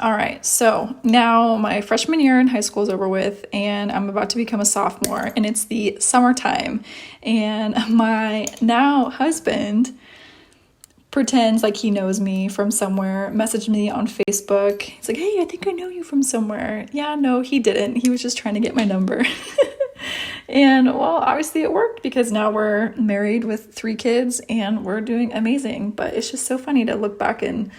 All right, so now my freshman year in high school is over with, and I'm about to become a sophomore, and it's the summertime. And my now husband pretends like he knows me from somewhere, messaged me on Facebook. He's like, hey, I think I know you from somewhere. Yeah, no, he didn't. He was just trying to get my number. And well, obviously it worked because now we're married with 3 kids and we're doing amazing. But it's just so funny to look back and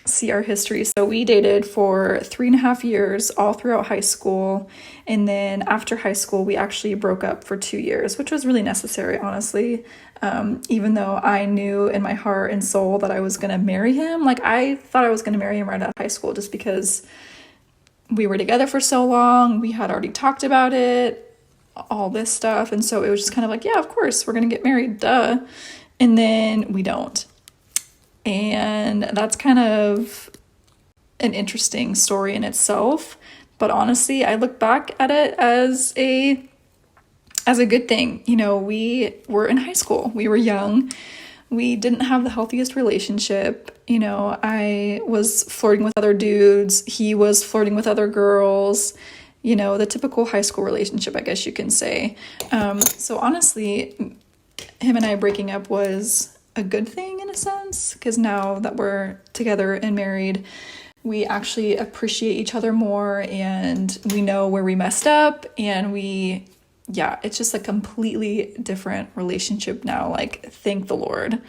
see our history. So we dated for 3.5 years all throughout high school. And then after high school, we actually broke up for 2 years, which was really necessary, honestly. Even though I knew in my heart and soul that I was going to marry him. Like, I thought I was going to marry him right out of high school just because we were together for so long. We had already talked about it, all this stuff. And so it was just kind of like, yeah, of course, we're going to get married, duh. And then we don't. And that's kind of an interesting story in itself. But honestly, I look back at it as a good thing. You know, we were in high school. We were young. We didn't have the healthiest relationship. You know, I was flirting with other dudes. He was flirting with other girls. You know, the typical high school relationship, I guess you can say. So honestly, him and I breaking up was a good thing in a sense, because now that we're together and married, we actually appreciate each other more, and we know where we messed up, and it's just a completely different relationship now, like, thank the Lord.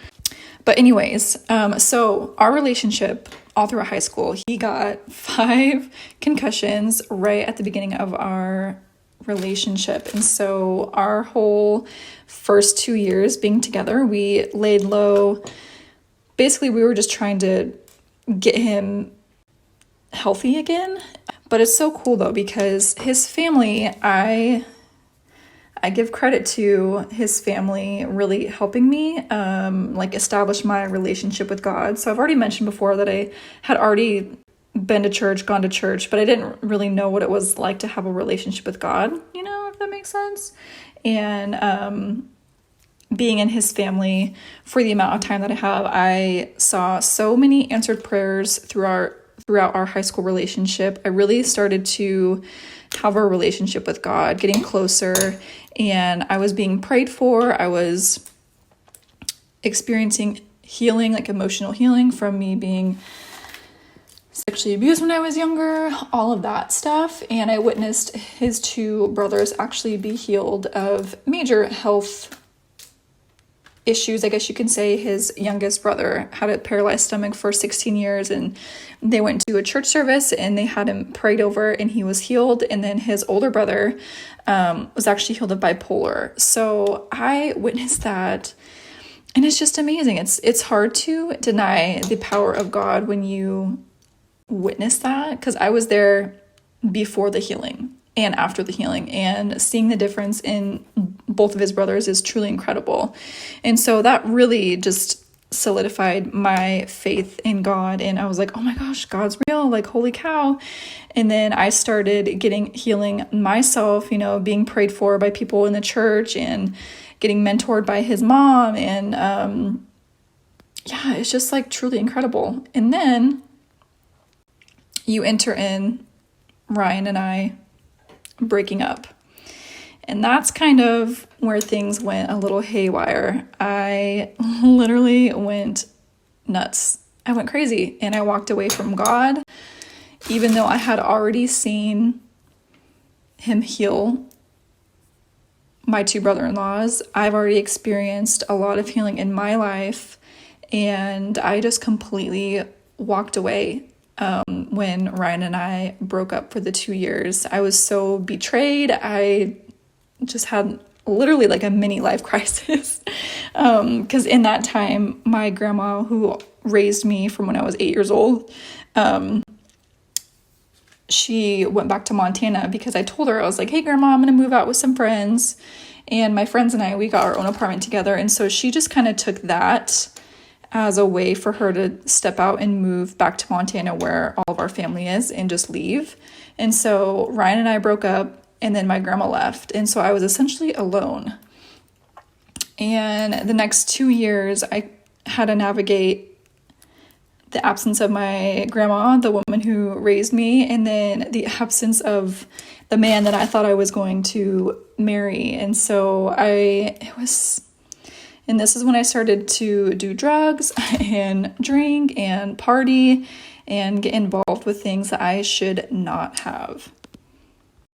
But anyways, so our relationship all throughout high school, he got 5 concussions right at the beginning of our relationship. And so our whole first 2 years being together, we laid low. Basically, we were just trying to get him healthy again. But it's so cool though, because his family, I give credit to his family really helping me establish my relationship with God. So I've already mentioned before that I had already been to church, gone to church, but I didn't really know what it was like to have a relationship with God, you know, if that makes sense. And being in his family for the amount of time that I have, I saw so many answered prayers throughout our high school relationship. I really started to have a relationship with God, getting closer, and I was being prayed for. I was experiencing healing, like emotional healing from me being sexually abused when I was younger, all of that stuff. And I witnessed his 2 brothers actually be healed of major health issues, I guess you can say. His youngest brother had a paralyzed stomach for 16 years, and they went to a church service and they had him prayed over and he was healed. And then his older brother was actually healed of bipolar. So I witnessed that, and it's just amazing. It's hard to deny the power of God when you witness that, because I was there before the healing and after the healing, and seeing the difference in both of his brothers is truly incredible. And so that really just solidified my faith in God, and I was like, oh my gosh, God's real, like, holy cow. And then I started getting healing myself, you know, being prayed for by people in the church and getting mentored by his mom, and it's just like truly incredible. And then you enter in Ryan and I breaking up. And that's kind of where things went a little haywire. I literally went nuts. I went crazy, and I walked away from God, even though I had already seen him heal my 2 brother-in-laws. I've already experienced a lot of healing in my life, and I just completely walked away. When Ryan and I broke up for the 2 years, I was so betrayed. I just had literally like a mini life crisis. Because in that time, my grandma, who raised me from when I was 8 years old, she went back to Montana because I told her, I was like, hey grandma, I'm going to move out with some friends. And my friends and I, we got our own apartment together. And so she just kind of took that as a way for her to step out and move back to Montana, where all of our family is, and just leave. And so Ryan and I broke up, and then my grandma left. And so I was essentially alone. And the next 2 years, I had to navigate the absence of my grandma, the woman who raised me, and then the absence of the man that I thought I was going to marry. And so and this is when I started to do drugs and drink and party and get involved with things that I should not have.